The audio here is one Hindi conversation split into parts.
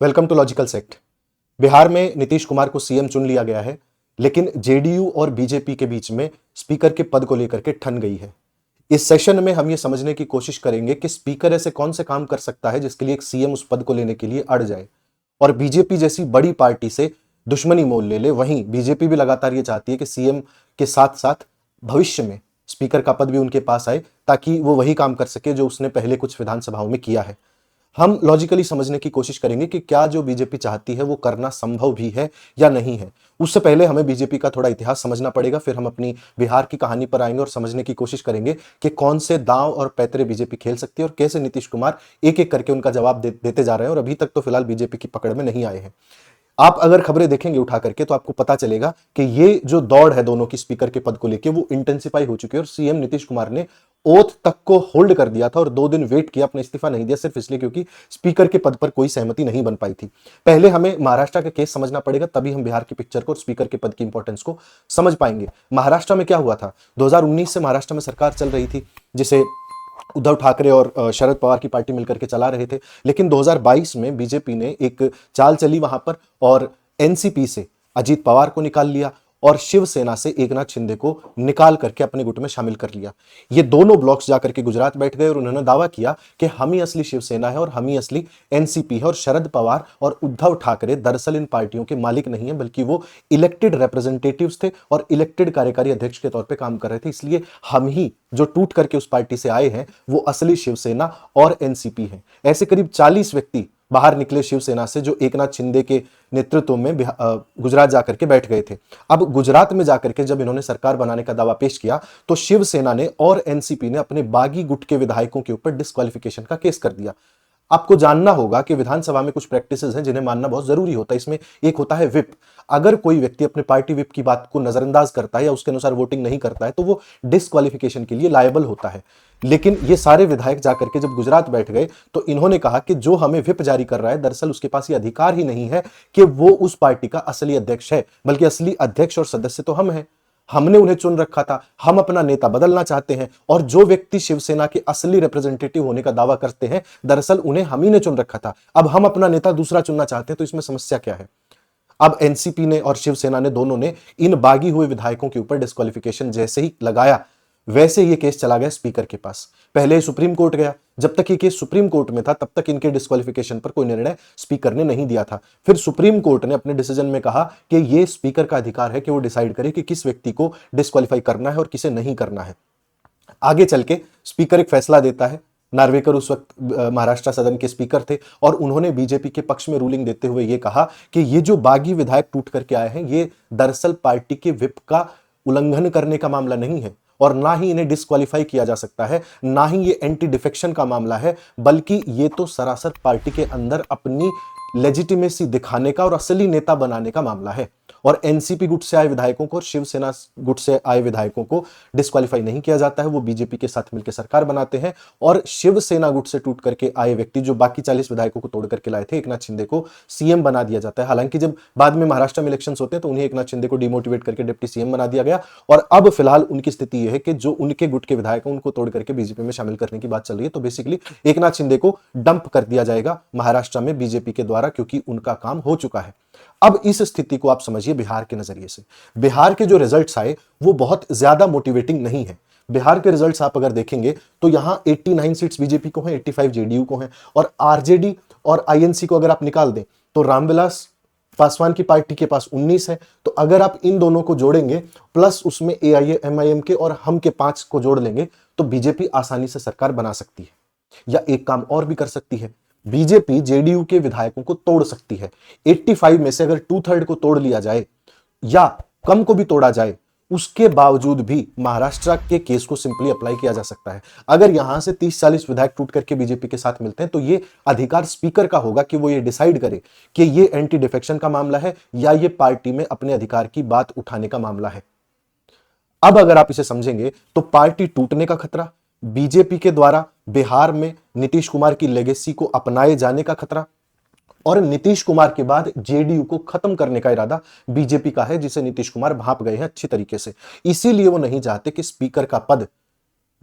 Welcome to logical sect. Bihar में नीतीश कुमार को सीएम चुन लिया गया है, लेकिन जेडीयू और बीजेपी के बीच में स्पीकर के पद को लेकर के ठन गई है। इस सेशन में हम ये समझने की कोशिश करेंगे कि स्पीकर ऐसे कौन से काम कर सकता है जिसके लिए एक सीएम उस पद को लेने के लिए अड़ जाए और बीजेपी जैसी बड़ी पार्टी से दुश्मनी मोल ले ले। वहीं बीजेपी भी लगातार ये चाहती है कि सीएम के साथ साथ भविष्य में स्पीकर का पद भी उनके पास आए ताकि वो वही काम कर सके जो उसने पहले कुछ विधानसभाओं में किया है। हम लॉजिकली समझने की कोशिश करेंगे कि क्या जो बीजेपी चाहती है वो करना संभव भी है या नहीं है। उससे पहले हमें बीजेपी का थोड़ा इतिहास समझना पड़ेगा, फिर हम अपनी बिहार की कहानी पर आएंगे और समझने की कोशिश करेंगे कि कौन से दांव और पैतरे बीजेपी खेल सकती है और कैसे नीतीश कुमार एक एक करके उनका जवाब देते जा रहे हैं और अभी तक तो फिलहाल बीजेपी की पकड़ में नहीं आए हैं। आप अगर खबरें देखेंगे उठा करके तो आपको पता चलेगा कि ये जो दौड़ है दोनों की स्पीकर के पद को लेकर वो इंटेंसिफाई हो चुकी है और सीएम नीतीश कुमार ने ओथ तक को होल्ड कर दिया था और 2 दिन वेट किया, अपना इस्तीफा नहीं दिया सिर्फ इसलिए क्योंकि स्पीकर के पद पर कोई सहमति नहीं बन पाई थी। पहले हमें महाराष्ट्र का केस समझना पड़ेगा, तभी हम बिहार की पिक्चर को और स्पीकर के पद की इंपॉर्टेंस को समझ पाएंगे। महाराष्ट्र में क्या हुआ था, 2019 से महाराष्ट्र में सरकार चल रही थी जिसे उद्धव ठाकरे और शरद पवार की पार्टी मिलकर के चला रहे थे, लेकिन 2022 में बीजेपी ने एक चाल चली वहां पर और एनसीपी से अजीत पवार को निकाल लिया और शिवसेना से एकनाथ शिंदे को निकाल करके अपने गुट में शामिल कर लिया। ये दोनों ब्लॉक्स जाकर के गुजरात बैठ गए और उन्होंने दावा किया कि हम ही असली शिवसेना है और हम ही असली एनसीपी है और शरद पवार और उद्धव ठाकरे दरअसल इन पार्टियों के मालिक नहीं है, बल्कि वो इलेक्टेड रिप्रेजेंटेटिव्स थे और इलेक्टेड कार्यकारी अध्यक्ष के तौर पर काम कर रहे थे। इसलिए हम ही जो टूट करके उस पार्टी से आए हैं वो असली शिवसेना और एनसीपी है। ऐसे करीब 40 व्यक्ति बाहर निकले शिवसेना से जो एकनाथ शिंदे के नेतृत्व में गुजरात जाकर के बैठ गए थे। अब गुजरात में जाकर के जब इन्होंने सरकार बनाने का दावा पेश किया तो शिवसेना ने और एनसीपी ने अपने बागी गुट के विधायकों के ऊपर डिस्क्वालिफिकेशन का केस कर दिया। आपको जानना होगा कि विधानसभा में कुछ प्रैक्टिसेस हैं जिन्हें मानना बहुत जरूरी होता है। इसमें एक होता है विप। अगर कोई व्यक्ति अपने पार्टी विप की बात को नजरअंदाज करता है या उसके अनुसार वोटिंग नहीं करता है तो वो डिस्क्वालिफिकेशन के लिए लायबल होता है। लेकिन ये सारे विधायक जाकर के जब गुजरात बैठ गए तो इन्होंने कहा कि जो हमें विप जारी कर रहा है दरअसल उसके पास ये अधिकार ही नहीं है कि वो उस पार्टी का असली अध्यक्ष है, बल्कि असली अध्यक्ष और सदस्य तो हम हैं। हमने उन्हें चुन रखा था, हम अपना नेता बदलना चाहते हैं और जो व्यक्ति शिवसेना के असली रिप्रेजेंटेटिव होने का दावा करते हैं दरअसल उन्हें हम ही ने चुन रखा था। अब हम अपना नेता दूसरा चुनना चाहते हैं, तो इसमें समस्या क्या है। अब एनसीपी ने और शिवसेना ने दोनों ने इन बागी हुए विधायकों के ऊपर डिस्क्वालिफिकेशन जैसे ही लगाया वैसे ये केस चला गया स्पीकर के पास। पहले सुप्रीम कोर्ट गया, जब तक ये केस सुप्रीम कोर्ट में था तब तक इनके डिस्क्वालिफिकेशन पर कोई निर्णय स्पीकर ने नहीं दिया था। फिर सुप्रीम कोर्ट ने अपने डिसीजन में कहा कि ये स्पीकर का अधिकार है कि वो डिसाइड करे कि किस व्यक्ति को डिस्क्वालीफाई करना है और किसे नहीं करना है। आगे चल के स्पीकर एक फैसला देता है। नार्वेकर उस वक्त महाराष्ट्र सदन के स्पीकर थे और उन्होंने बीजेपी के पक्ष में रूलिंग देते हुए ये कहा कि ये जो बागी विधायक टूट करके आए हैं ये दरअसल पार्टी के विप का उल्लंघन करने का मामला नहीं है और ना ही इन्हें डिस्क्वालीफाई किया जा सकता है, ना ही ये एंटी डिफेक्शन का मामला है, बल्कि ये तो सरासर पार्टी के अंदर अपनी लेजिटिमेसी दिखाने का और असली नेता बनाने का मामला है। और एनसीपी गुट से आए विधायकों को और शिवसेना गुट से आए विधायकों को डिस्क्वालीफाई नहीं किया जाता है, वो बीजेपी के साथ मिलकर सरकार बनाते हैं। और शिवसेना गुट से टूट करके आए व्यक्ति जो बाकी 40 विधायकों को तोड़ करके लाए थे, एकनाथ शिंदे को सीएम बना दिया जाता है। हालांकि जब बाद में महाराष्ट्र में इलेक्शंस होते हैं तो उन्हें एकनाथ शिंदे को डिमोटिवेट करके डिप्टी सीएम बना दिया गया और अब फिलहाल उनकी स्थिति यह है कि जो उनके गुट के विधायक हैं उनको तोड़ करके बीजेपी में शामिल करने की बात चल रही है। तो बेसिकली एकनाथ शिंदे को डंप कर दिया जाएगा महाराष्ट्र में बीजेपी के द्वारा, क्योंकि उनका काम हो चुका है। अब इस स्थिति को आप समझिए बिहार के नजरिए से। बिहार के जो रिजल्ट्स आए वो बहुत ज्यादा मोटिवेटिंग नहीं है। बिहार के रिजल्ट्स आप अगर देखेंगे तो यहां 89 सीट्स बीजेपी को हैं, 85 जेडीयू को हैं और आरजेडी और आईएनसी को अगर आप निकाल दें तो रामविलास पासवान की पार्टी के पास 19 है। तो अगर आप इन दोनों को जोड़ेंगे प्लस उसमें एआईएमआईएम के और हम के 5 को जोड़ लेंगे तो बीजेपी आसानी से सरकार बना सकती है। या एक काम और भी कर सकती है, बीजेपी जेडीयू के विधायकों को तोड़ सकती है। 85 में से अगर 2/3 को तोड़ लिया जाए या कम को भी तोड़ा जाए, उसके बावजूद भी महाराष्ट्र के केस को सिंपली अप्लाई किया जा सकता है। अगर यहां से 30-40 विधायक टूट करके बीजेपी के साथ मिलते हैं तो ये अधिकार स्पीकर का होगा कि वो ये डिसाइड करे कि ये एंटी डिफेक्शन का मामला है या ये पार्टी में अपने अधिकार की बात उठाने का मामला है। अब अगर आप इसे समझेंगे तो पार्टी टूटने का खतरा, बीजेपी के द्वारा बिहार में नीतीश कुमार की लेगेसी को अपनाए जाने का खतरा और नीतीश कुमार के बाद जेडीयू को खत्म करने का इरादा बीजेपी का है, जिसे नीतीश कुमार भांप गए हैं अच्छी तरीके से। इसीलिए वो नहीं चाहते कि स्पीकर का पद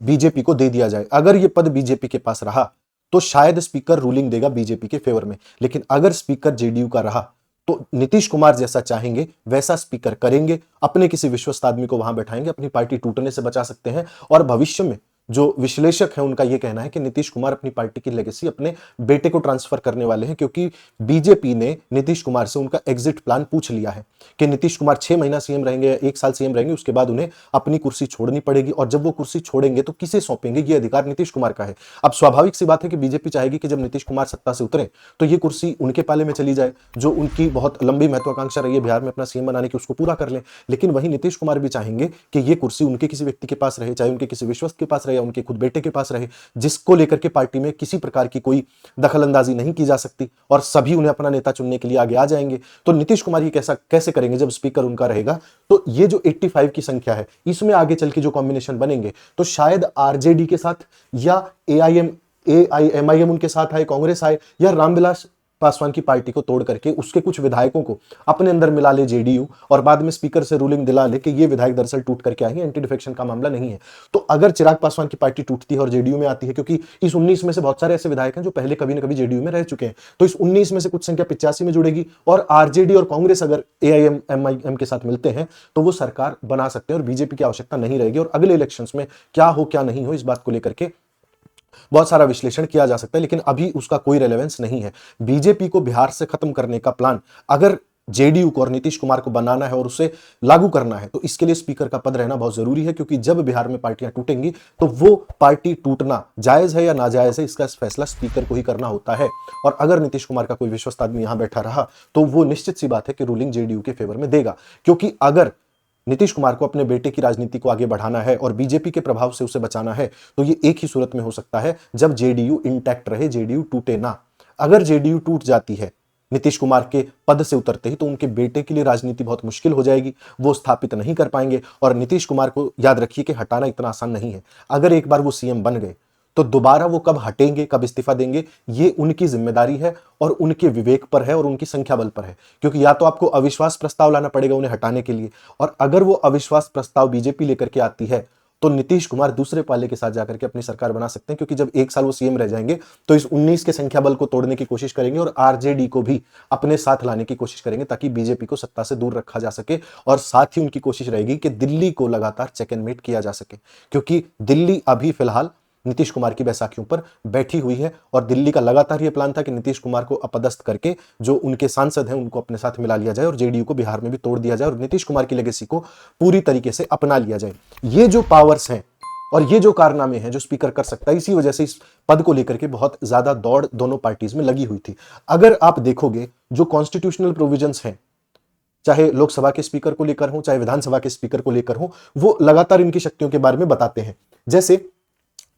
बीजेपी को दे दिया जाए। अगर यह पद बीजेपी के पास रहा तो शायद स्पीकर रूलिंग देगा बीजेपी के फेवर में। लेकिन अगर स्पीकर जेडीयू का रहा तो नीतीश कुमार जैसा चाहेंगे वैसा स्पीकर करेंगे, अपने किसी विश्वस्त आदमी को वहां बैठाएंगे, अपनी पार्टी टूटने से बचा सकते हैं। और भविष्य में जो विश्लेषक है उनका यह कहना है कि नीतीश कुमार अपनी पार्टी की लेगेसी अपने बेटे को ट्रांसफर करने वाले हैं, क्योंकि बीजेपी ने नीतीश कुमार से उनका एग्जिट प्लान पूछ लिया है कि नीतीश कुमार 6 महीना सीएम रहेंगे या 1 साल सीएम रहेंगे, उसके बाद उन्हें अपनी कुर्सी छोड़नी पड़ेगी। और जब वो कुर्सी छोड़ेंगे तो किसे सौंपेंगे, ये अधिकार नीतीश कुमार का है। अब स्वाभाविक सी बात है कि बीजेपी चाहेगी कि जब नीतीश कुमार सत्ता से उतरे तो ये कुर्सी उनके पाले में चली जाए, जो उनकी बहुत लंबी महत्वाकांक्षा रही है बिहार में अपना सीएम बनाने की, उसको पूरा कर लें। लेकिन वहीं नीतीश कुमार भी चाहेंगे कि ये कुर्सी उनके किसी व्यक्ति के पास रहे, चाहे उनके किसी विश्वस्त के पास रहे या उनके खुद बेटे के पास रहे, जिसको लेकर के पार्टी में किसी प्रकार की कोई दखलंदाजी नहीं की जा सकती और सभी उन्हें अपना नेता चुनने के लिए आगे आ जाएंगे। तो नीतीश कुमार ये कैसे करेंगे जब स्पीकर उनका रहेगा? तो ये जो 85 की संख्या है, इसमें आगे चल के जो कॉम्बिनेशन बनेंगे तो शायद आरजेडी के साथ या एआईएमआईएम उनके साथ आए, कांग्रेस आए, या रामविलास पासवान की पार्टी को तोड़ करके उसके कुछ विधायकों को अपने अंदर मिला ले जेडीयू, और बाद में स्पीकर से रूलिंग दिला ले कि ये विधायक दरअसल टूट करके आए हैं, एंटी डिफेक्शन का मामला नहीं है। तो अगर चिराग पासवान की पार्टी टूटती है और जेडीयू में आती है, क्योंकि इस 19 में से बहुत सारे ऐसे विधायक हैं जो पहले कभी ना कभी जेडीयू में रह चुके हैं, तो इस 19 में से कुछ संख्या 85 में जुड़ेगी और आरजेडी और कांग्रेस अगर एआईएमआईएम के साथ मिलते हैं तो वो सरकार बना सकते हैं और बीजेपी की आवश्यकता नहीं रहेगी। और अगले इलेक्शंस में क्या हो क्या नहीं हो, इस बात को लेकर के बहुत सारा विश्लेषण किया जा सकता है, लेकिन अभी उसका कोई रेलेवेंस नहीं है। बीजेपी को बिहार से खत्म करने का प्लान अगर जेडीयू को और नीतीश कुमार को बनाना है और उसे लागू करना है तो इसके लिए स्पीकर का पद रहना बहुत जरूरी है, क्योंकि जब बिहार में पार्टियां टूटेंगी तो वो पार्टी टूटना जायज है या नाजायज है, इसका फैसला स्पीकर को ही करना होता है। और अगर नीतीश कुमार का कोई विश्वस्त आदमी यहां बैठा रहा तो वो निश्चित सी बात है कि रूलिंग जेडीयू के फेवर में देगा, क्योंकि अगर नीतीश कुमार को अपने बेटे की राजनीति को आगे बढ़ाना है और बीजेपी के प्रभाव से उसे बचाना है तो ये एक ही सूरत में हो सकता है, जब जेडीयू इंटैक्ट रहे, जेडीयू टूटे ना। अगर जेडीयू टूट जाती है नीतीश कुमार के पद से उतरते ही, तो उनके बेटे के लिए राजनीति बहुत मुश्किल हो जाएगी, वो स्थापित नहीं कर पाएंगे। और नीतीश कुमार को याद रखिए कि हटाना इतना आसान नहीं है। अगर एक बार वो सीएम बन गए तो दोबारा वो कब हटेंगे, कब इस्तीफा देंगे, ये उनकी जिम्मेदारी है और उनके विवेक पर है और उनकी संख्या बल पर है। क्योंकि या तो आपको अविश्वास प्रस्ताव लाना पड़ेगा उन्हें हटाने के लिए, और अगर वो अविश्वास प्रस्ताव बीजेपी लेकर के आती है तो नीतीश कुमार दूसरे पाले के साथ जाकर के अपनी सरकार बना सकते हैं, क्योंकि जब 1 साल वो सीएम रह जाएंगे तो इस 19 के संख्या बल को तोड़ने की कोशिश करेंगे और आरजेडी को भी अपने साथ लाने की कोशिश करेंगे, ताकि बीजेपी को सत्ता से दूर रखा जा सके। और साथ ही उनकी कोशिश रहेगी कि दिल्ली को लगातार चेक एंड मेट किया जा सके, क्योंकि दिल्ली अभी फिलहाल नीतीश कुमार की बैसाखियों पर बैठी हुई है और दिल्ली का लगातार यह प्लान था कि नीतीश कुमार को अपदस्थ करके जो उनके सांसद हैं उनको अपने साथ मिला लिया जाए और जेडीयू को बिहार में भी तोड़ दिया जाए और नीतीश कुमार की लेगेसी को पूरी तरीके से अपना लिया जाए। ये जो पावर्स हैं और ये जो कारनामे हैं जो स्पीकर कर सकता है, इसी वजह से इस पद को लेकर के बहुत ज्यादा दौड़ दोनों पार्टीज में लगी हुई थी। अगर आप देखोगे जो कॉन्स्टिट्यूशनल प्रोविजंस हैं, चाहे लोकसभा के स्पीकर को लेकर हो चाहे विधानसभा के स्पीकर को लेकर हो, वो लगातार इनकी शक्तियों के बारे में बताते हैं। जैसे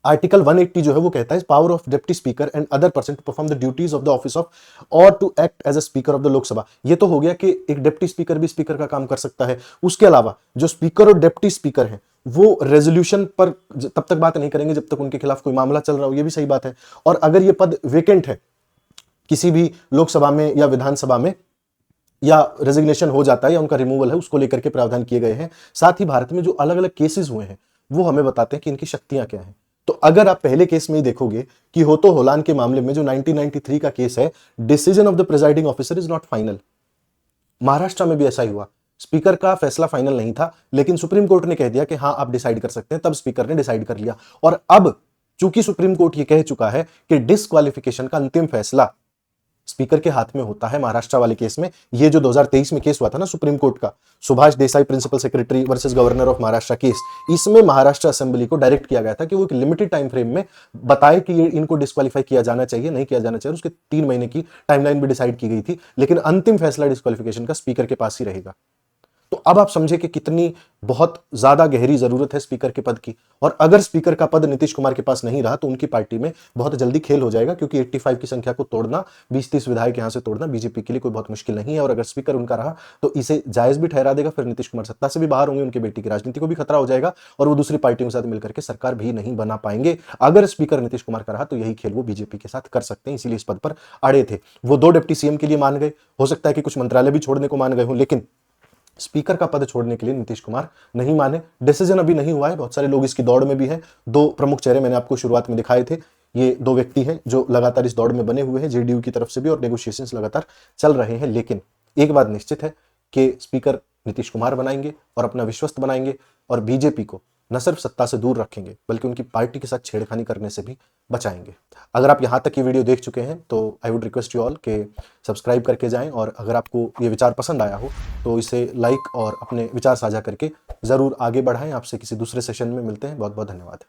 आर्टिकल 180 जो है वो कहता है power of deputy speaker and other person to perform the duties of the office of or to act as a speaker of the Lok Sabha. ये तो हो गया कि एक डिप्टी स्पीकर भी स्पीकर का काम कर सकता है। उसके अलावा जो स्पीकर और डिप्टी स्पीकर हैं वो रेजोल्यूशन पर तब तक बात नहीं करेंगे जब तक उनके खिलाफ कोई मामला चल रहा हो, ये भी सही बात है। और अगर ये पद वेकेंट है किसी भी लोकसभा में या विधानसभा में, या रेजिग्नेशन हो जाता है या उनका रिमूवल है, उसको लेकर के प्रावधान किए गए हैं। साथ ही भारत में जो अलग अलग केसेस हुए हैं वो हमें बताते हैं कि इनकी शक्तियां क्या हैं। तो अगर आप पहले केस में ही देखोगे कि होतो होलान के मामले में जो 1993 का केस है, decision of the presiding officer is not final. Maharashtra में भी ऐसा ही हुआ, स्पीकर का फैसला फाइनल नहीं था, लेकिन सुप्रीम कोर्ट ने कह दिया कि हां आप डिसाइड कर सकते हैं, तब स्पीकर ने डिसाइड कर लिया। और अब चूंकि सुप्रीम कोर्ट ये कह चुका है कि डिस्क्वालिफिकेशन का अंतिम फैसला स्पीकर के हाथ में होता है महाराष्ट्र वाले केस में, ये जो 2023 में केस हुआ था ना सुप्रीम कोर्ट का, Subhash Desai principal secretary versus governor of Maharashtra case, इसमें महाराष्ट्र असेंबली को डायरेक्ट किया गया था कि वो एक लिमिटेड टाइम फ्रेम में बताए कि ये इनको डिस्क्वालीफाई किया जाना चाहिए, नहीं किया जाना चाहिए। उसके 3 महीने की टाइमलाइन भी डिसाइड की गई थी, लेकिन अंतिम फैसला डिस्क्वालिफिकेशन का स्पीकर के पास ही रहेगा। तो अब आप समझे कि कितनी बहुत ज्यादा गहरी जरूरत है स्पीकर के पद की। और अगर स्पीकर का पद नीतीश कुमार के पास नहीं रहा तो उनकी पार्टी में बहुत जल्दी खेल हो जाएगा, क्योंकि 85 की संख्या को तोड़ना, 20-30 विधायक यहां से तोड़ना बीजेपी के लिए कोई बहुत मुश्किल नहीं है। और अगर स्पीकर उनका रहा तो इसे जायज भी ठहरा देगा, फिर नीतीश कुमार सत्ता से भी बाहर होंगे, उनके बेटी की राजनीति को भी खतरा हो जाएगा और वो दूसरी पार्टियों के साथ मिलकर के सरकार भी नहीं बना पाएंगे। अगर स्पीकर नीतीश कुमार का रहा तो यही खेल वो बीजेपी के साथ कर सकते हैं, इसीलिए इस पद पर अड़े थे। वो 2 डिप्टी सीएम के लिए मान गए, हो सकता है कि कुछ मंत्रालय भी छोड़ने को मान गए हों, लेकिन स्पीकर का पद छोड़ने के लिए नीतीश कुमार नहीं माने। डिसीजन अभी नहीं हुआ है, बहुत सारे लोग इसकी दौड़ में भी हैं। 2 प्रमुख चेहरे मैंने आपको शुरुआत में दिखाए थे, ये दो व्यक्ति हैं जो लगातार इस दौड़ में बने हुए हैं, जेडीयू की तरफ से भी, और नेगोशिएशंस लगातार चल रहे हैं। लेकिन एक बात निश्चित है कि स्पीकर नीतीश कुमार बनाएंगे और अपना विश्वस्त बनाएंगे, और बीजेपी को न सिर्फ सत्ता से दूर रखेंगे बल्कि उनकी पार्टी के साथ छेड़खानी करने से भी बचाएंगे। अगर आप यहाँ तक ये वीडियो देख चुके हैं तो I would request you all के सब्सक्राइब करके जाएं, और अगर आपको ये विचार पसंद आया हो तो इसे लाइक और अपने विचार साझा करके ज़रूर आगे बढ़ाएं। आपसे किसी दूसरे सेशन में मिलते हैं। बहुत बहुत धन्यवाद।